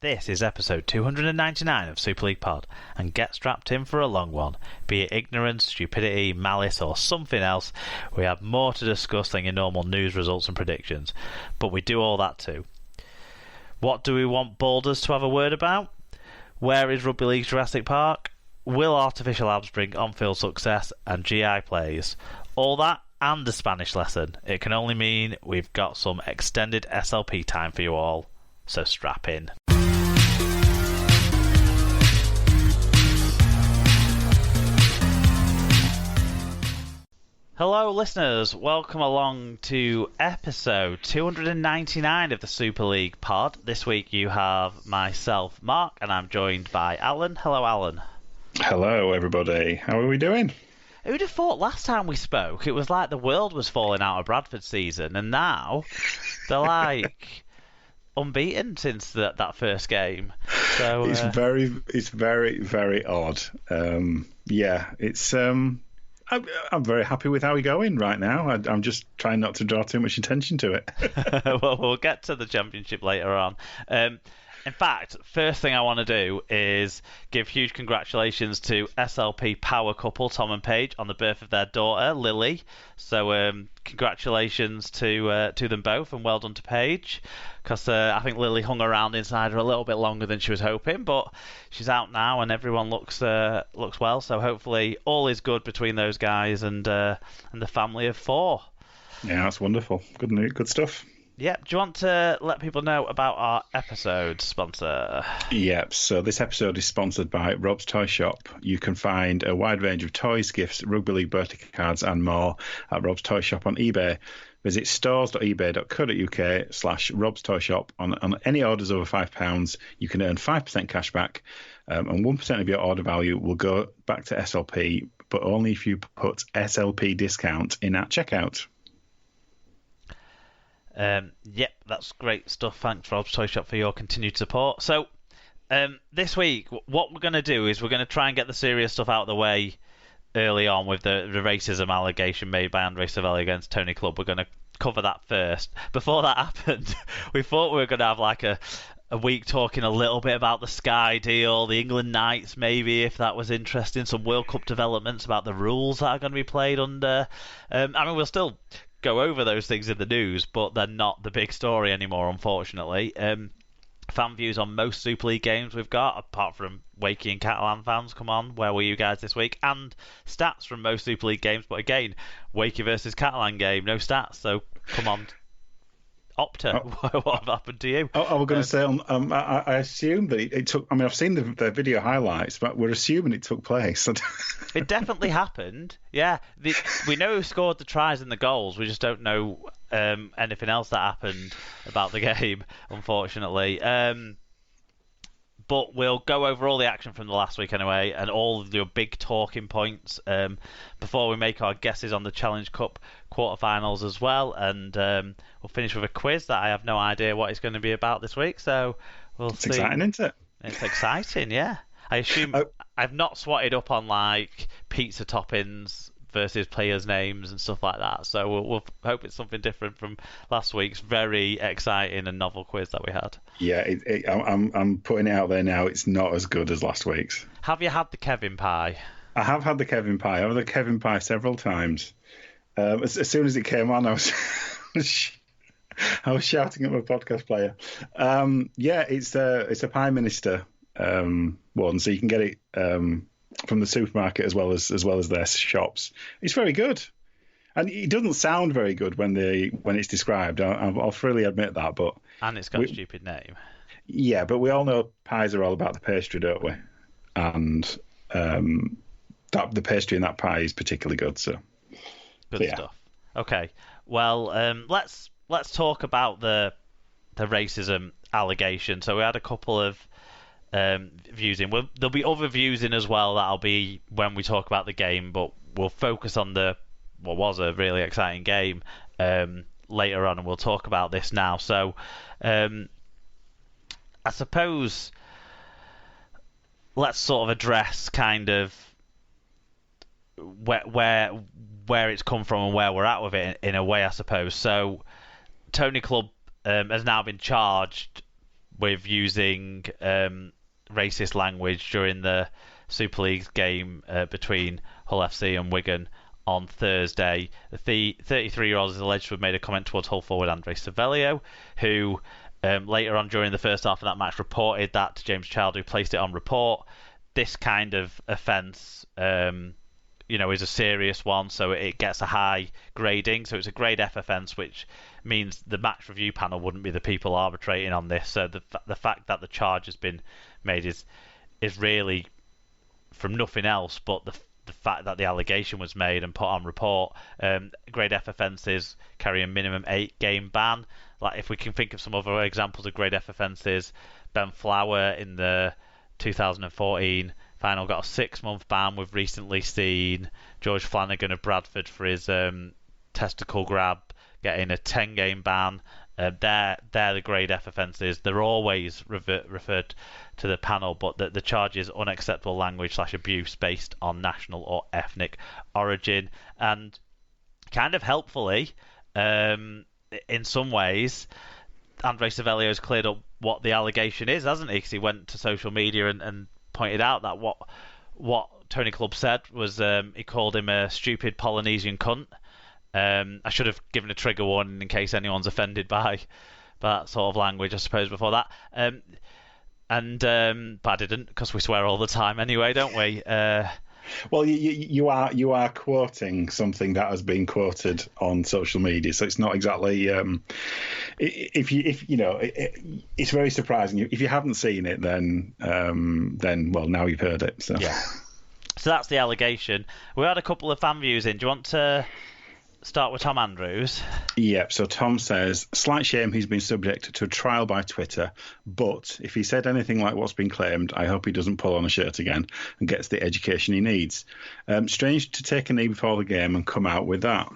This is episode 299 of Super League Pod, and get strapped in for a long one. Be it ignorance, stupidity, malice, or something else, we have more to discuss than your normal news, results, and predictions. But we do all that too. What do we want Boulders to have a word about? Where is Rugby League's Jurassic Park? Will artificial abs bring on-field success and GI plays? All that and the Spanish lesson. It can only mean we've got some extended SLP time for you all. So strap in. Hello listeners, welcome along to episode 299 of the Super League Pod. This week you have myself, Mark, and I'm joined by Alan. Hello Alan. Hello everybody, how are we doing? Who'd have thought last time we spoke it was like the world was falling out of Bradford's season, and now they're like unbeaten since that first game. So it's very odd. I'm very happy with how we're going right now. I'm just trying not to draw too much attention to it. Well, we'll get to the championship later on. In fact, first thing I want to do is give huge congratulations to SLP power couple Tom and Paige on the birth of their daughter Lily. So congratulations to them both, and well done to Paige, because I think Lily hung around inside her a little bit longer than she was hoping, but she's out now and everyone looks well. So hopefully all is good between those guys and the family of four. Yeah, that's wonderful. Good news, good stuff. Yep. Do you want to let people know about our episode sponsor? Yep. So this episode is sponsored by Rob's Toy Shop. You can find a wide range of toys, gifts, rugby league birthday cards and more at Rob's Toy Shop on eBay. Visit stores.ebay.co.uk/Rob's Toy Shop. On any orders over £5, you can earn 5% cash back, and 1% of your order value will go back to SLP, but only if you put SLP discount in at checkout. Yep, that's great stuff. Thanks, Rob's Toy Shop, for your continued support. So, this week, what we're going to do is we're going to try and get the serious stuff out of the way early on with the racism allegation made by Andre Savelli against Tony Clubb. We're going to cover that first. Before that happened, we thought we were going to have like a week talking a little bit about the Sky deal, the England Knights, maybe, if that was interesting, some World Cup developments about the rules that are going to be played under. We'll still go over those things in the news, but they're not the big story anymore, unfortunately. Fan views on most Super League games we've got, apart from Wakey and Catalan fans. Come on, where were you guys this week? And stats from most Super League games, but again, Wakey versus Catalan game, no stats, so come on. Opta, what happened to you? I was going to say, I assume that it took. I mean, I've seen the video highlights, but we're assuming it took place. It definitely happened. Yeah, we know who scored the tries and the goals. We just don't know anything else that happened about the game, unfortunately. But we'll go over all the action from the last week anyway, and all of your big talking points before we make our guesses on the Challenge Cup quarterfinals as well. And we'll finish with a quiz that I have no idea what it's going to be about this week. So we'll see. It's exciting, isn't it? It's exciting, yeah. I assume I've not swatted up on like pizza toppings versus players' names and stuff like that. So we'll hope it's something different from last week's very exciting and novel quiz that we had. Yeah, I'm putting it out there now. It's not as good as last week's. Have you had the Kevin pie? I have had the Kevin pie. I've had the Kevin pie several times. As soon as it came on, I was shouting at my podcast player. It's a Prime Minister one, so you can get it from the supermarket as well as their shops. It's very good, and it doesn't sound very good when it's described. I'll freely admit that, and it's got a stupid name. Yeah, but we all know pies are all about the pastry, don't we? And that the pastry in that pie is particularly good. So good stuff. Okay, well, let's talk about the racism allegation. So we had a couple of views in. There'll be other views in as well that'll be when we talk about the game, but we'll focus on what was a really exciting game later on, and we'll talk about this now. So I suppose let's sort of address kind of where it's come from and where we're at with it in a way, I suppose. So Tony Clubb has now been charged with using racist language during the Super League game between Hull FC and Wigan on Thursday. The 33-year-old is alleged to have made a comment towards Hull forward Andre Savelio, who later on during the first half of that match reported that to James Child, who placed it on report. This kind of offence, is a serious one, so it gets a high grading. So it's a grade F offence, which means the match review panel wouldn't be the people arbitrating on this. So the fact that the charge has been made is really from nothing else but the fact that the allegation was made and put on report. Grade F offences carry a minimum 8-game ban. Like, if we can think of some other examples of grade F offences, Ben Flower in the 2014 final got a 6-month ban. We've recently seen George Flanagan of Bradford for his testicle grab getting a 10-game ban. They're the grade F offences. They're always referred to the panel, but the charge is unacceptable language / abuse based on national or ethnic origin. And kind of helpfully, in some ways, Andre Savelio has cleared up what the allegation is, hasn't he? Because he went to social media and pointed out that what Tony Clubb said was he called him a stupid Polynesian cunt. I should have given a trigger warning in case anyone's offended by that sort of language, I suppose, before that. But I didn't, because we swear all the time anyway, don't we? Well, you are quoting something that has been quoted on social media, so it's not exactly. It's very surprising. If you haven't seen it, then well, now you've heard it. So. Yeah. So that's the allegation. We had a couple of fan views in. Do you want to start with Tom Andrews? Yep, so Tom says, slight shame he's been subject to a trial by Twitter, but if he said anything like what's been claimed, I hope he doesn't pull on a shirt again and gets the education he needs. Strange to take a knee before the game and come out with that.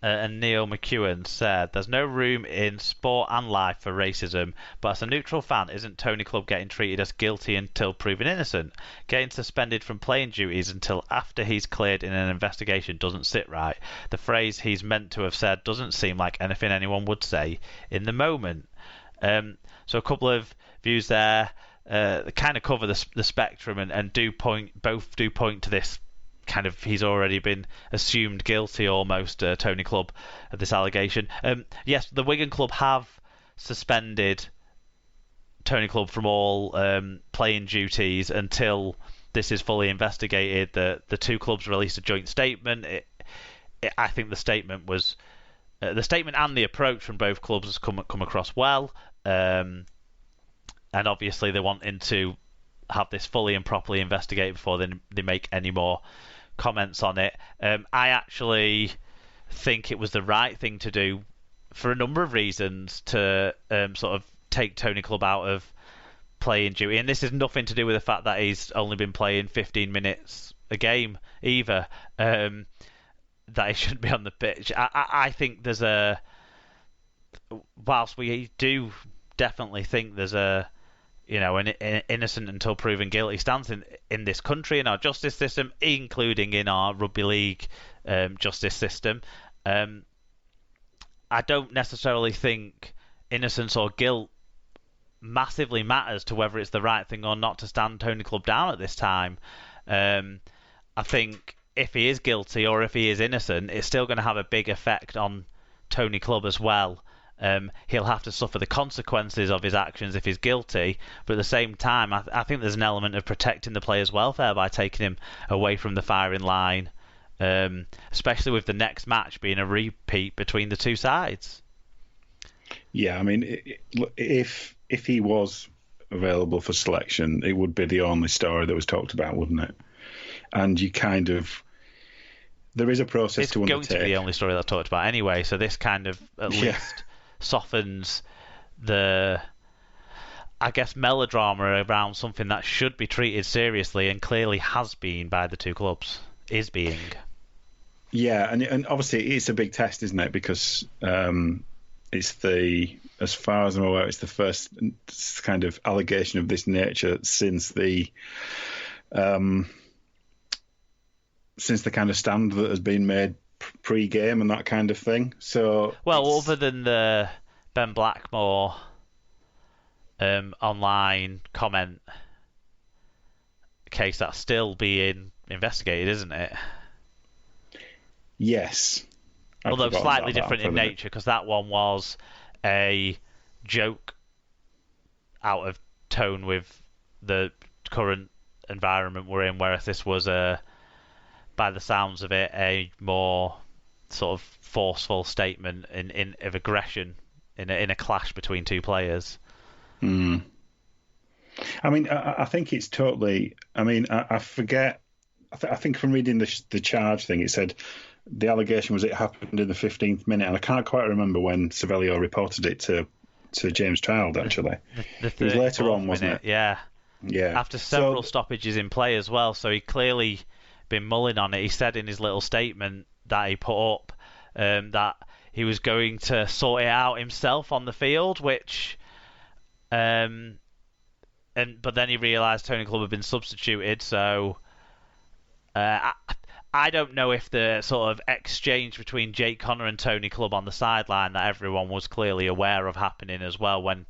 And Neil McEwen said, there's no room in sport and life for racism, but as a neutral fan, isn't Tony Clubb getting treated as guilty until proven innocent? Getting suspended from playing duties until after he's cleared in an investigation doesn't sit right. The phrase he's meant to have said doesn't seem like anything anyone would say in the moment. So a couple of views there kind of cover the spectrum and both do point to this kind of, he's already been assumed guilty almost, Tony Clubb, of this allegation. Yes, the Wigan club have suspended Tony Clubb from all playing duties until this is fully investigated. The two clubs released a joint statement. I think the statement was the statement and the approach from both clubs has come across well, and obviously they're wanting to have this fully and properly investigated before they make any more comments on it. I actually think it was the right thing to do for a number of reasons to sort of take Tony Clubb out of playing duty, and this has nothing to do with the fact that he's only been playing 15 minutes a game either, that he shouldn't be on the pitch. I think there's whilst we do definitely think there's an innocent until proven guilty stance in this country, in our justice system, including in our rugby league justice system. I don't necessarily think innocence or guilt massively matters to whether it's the right thing or not to stand Tony Clubb down at this time. I think if he is guilty or if he is innocent, it's still going to have a big effect on Tony Clubb as well. He'll have to suffer the consequences of his actions if he's guilty, but at the same time, I think there's an element of protecting the player's welfare by taking him away from the firing line, especially with the next match being a repeat between the two sides. Yeah, I mean, if he was available for selection, it would be the only story that was talked about, wouldn't it? And you kind of... There is a process to undertake. It's going to be the only story that's talked about anyway, so this kind of at least softens the, I guess, melodrama around something that should be treated seriously and clearly has been by the two clubs, is being. Yeah, and obviously it's a big test, isn't it? Because it's as far as I'm aware, it's the first kind of allegation of this nature since the kind of stand that has been made pre-game and that kind of thing. So, well, other than the Ben Blackmore online comment case that's still being investigated, isn't it? Yes. Although slightly different in nature, because that one was a joke out of tone with the current environment we're in, whereas this was by the sounds of it, a more sort of forceful statement of aggression in a clash between two players. Mm. I mean, I think it's totally. I mean, I forget. I think from reading the charge thing, it said the allegation was it happened in the 15th minute, and I can't quite remember when Savelio reported it to James Child. Actually, it was later on, wasn't it? Yeah. Yeah. After several stoppages in play as well, so he clearly been mulling on it. He said in his little statement that he put up that he was going to sort it out himself on the field, which but then he realised Tony Clubb had been substituted, so I don't know if the sort of exchange between Jake Connor and Tony Clubb on the sideline that everyone was clearly aware of happening as well when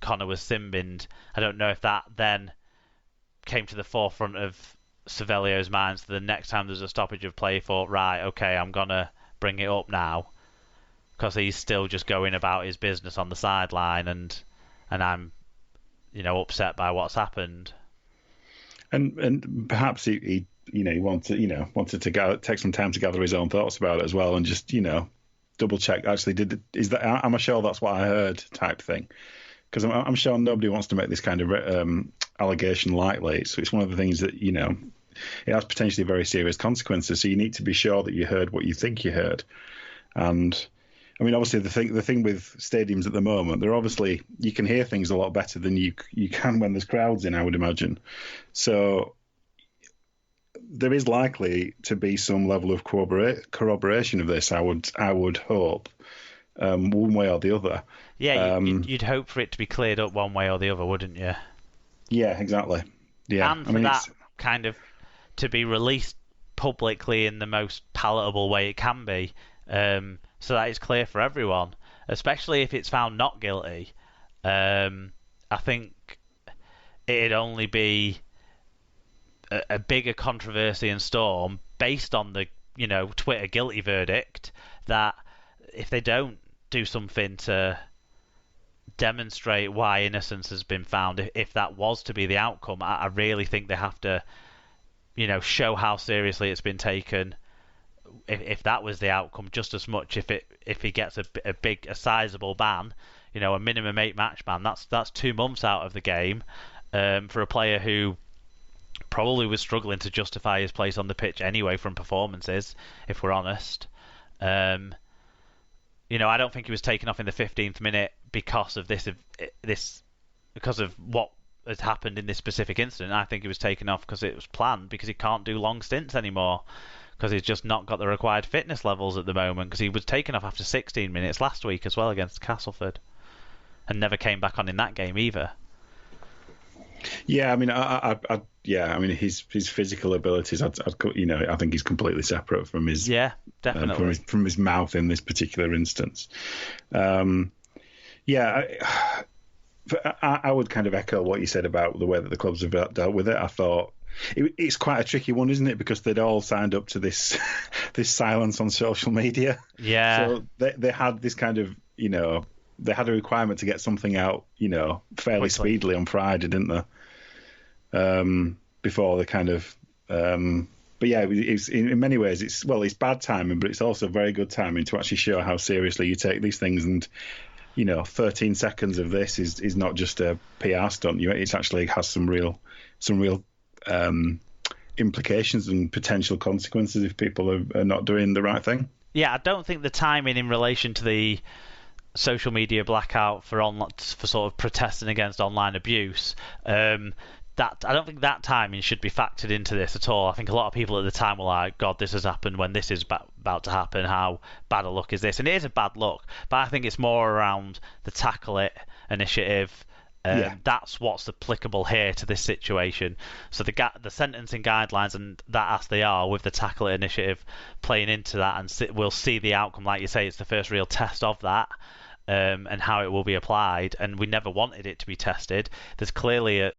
Connor was sin-binned, I don't know if that then came to the forefront of Savelio's mind, so the next time there's a stoppage of play, he thought, right, okay, I'm going to bring it up now, because he's still just going about his business on the sideline, and I'm upset by what's happened. And perhaps he wanted to take some time to gather his own thoughts about it as well, and just double check. Actually, am I sure that's what I heard? Type thing, because I'm sure nobody wants to make this kind of allegation lightly. So it's one of the things that it has potentially very serious consequences. So you need to be sure that you heard what you think you heard, and. I mean, obviously, the thing with stadiums at the moment, they're obviously you can hear things a lot better than you can when there's crowds in, I would imagine. So there is likely to be some level of corroboration of this. I would hope, one way or the other. Yeah, you'd hope for it to be cleared up one way or the other, wouldn't you? Yeah, exactly. Yeah, and for that kind of to be released publicly in the most palatable way it can be. So that it's clear for everyone, especially if it's found not guilty. I think it'd only be a bigger controversy and storm based on the Twitter guilty verdict, that if they don't do something to demonstrate why innocence has been found, if that was to be the outcome, I really think they have to show how seriously it's been taken. If that was the outcome, just as much if he gets a sizable ban, a minimum 8-match ban, that's 2 months out of the game for a player who probably was struggling to justify his place on the pitch anyway from performances, if we're honest. I don't think he was taken off in the 15th minute because of because of what has happened in this specific incident. I think he was taken off because it was planned, because he can't do long stints anymore, because he's just not got the required fitness levels at the moment, because he was taken off after 16 minutes last week as well against Castleford and never came back on in that game either. Yeah, I mean, I mean his physical abilities, I think he's completely separate from his definitely from his mouth in this particular instance. I would kind of echo what you said about the way that the clubs have dealt with it. I thought it's quite a tricky one, isn't it? Because they'd all signed up to this this silence on social media. Yeah. So they had this kind of they had a requirement to get something out fairly speedily on Friday, didn't they? Before they kind of. But yeah, it's in many ways it's bad timing, but it's also very good timing to actually show how seriously you take these things. And 13 seconds of this is not just a PR stunt. It actually has some real implications and potential consequences if people are not doing the right thing. Yeah, I don't think the timing in relation to the social media blackout for sort of protesting against online abuse, that I don't think that timing should be factored into this at all. I think a lot of people at the time were like, God, this has happened when this is about to happen. How bad a look is this? And it is a bad look, but I think it's more around the Tackle It initiative. That's what's applicable here to this situation. So the sentencing guidelines and that as they are with the Tackle It initiative playing into that, and we'll see the outcome. Like you say, it's the first real test of that. and how it will be applied, and we never wanted it to be tested. There's clearly